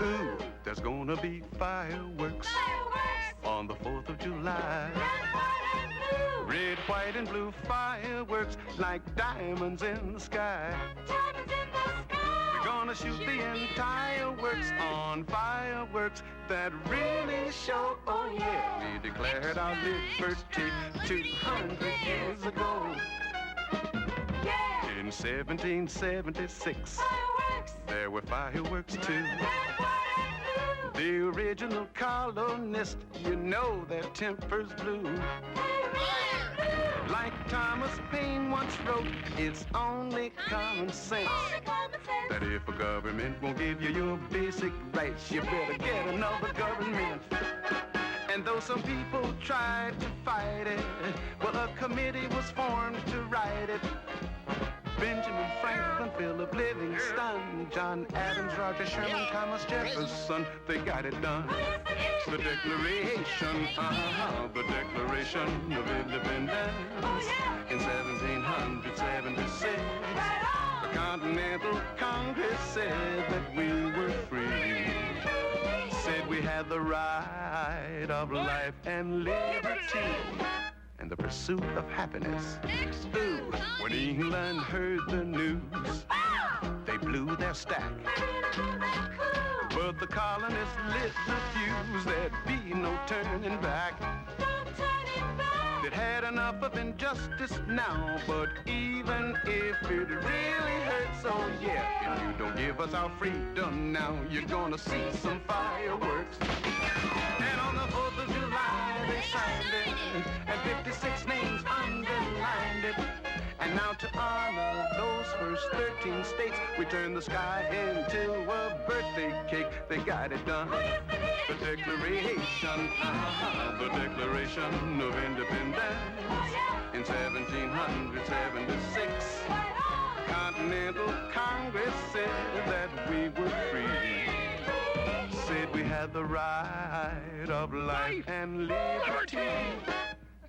Ooh, there's gonna be fireworks on the 4th of July. Red, white, and blue fireworks like diamonds in the sky. We're gonna shoot the entire works on fireworks that really show, oh yeah, we declared our liberty 200 years ago. In 1776, there were fireworks too. The original colonists, you know their tempers blew. Like Thomas Paine once wrote, it's only common sense that if a government won't give you your basic rights, you better get another government. And though some people tried to fight it, well, a committee was formed to write it. Benjamin Franklin, Philip Livingston, John Adams, Roger Sherman, Thomas Jefferson, they got it done. The Declaration, the Declaration of Independence in 1776. The Continental Congress said that we were free. Said we had the right of life and liberty and the pursuit of happiness. Ooh, when England heard the news, they blew their stack. But the colonists lit the fuse, there'd be no turning back. They'd had enough of injustice now, but even if it really hurts, oh yeah, if you don't give us our freedom now, you're gonna see some fireworks. And on the 4th of July, they signed it, and 56 names underlined it. And now to honor those first 13 states, we turn the sky into a birthday cake. They got it done. The Declaration, the Declaration of Independence in 1776. Continental Congress said that we were free. Said we had the right of life and liberty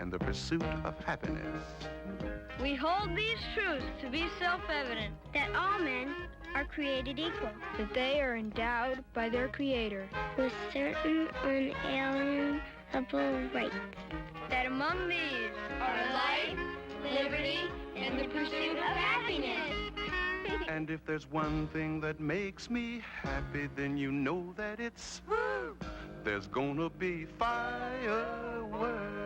and the pursuit of happiness. We hold these truths to be self-evident, that all men are created equal, that they are endowed by their Creator with certain unalienable rights, that among these are life, liberty, and the pursuit of happiness. And if there's one thing that makes me happy, then you know that it's there's gonna be fireworks.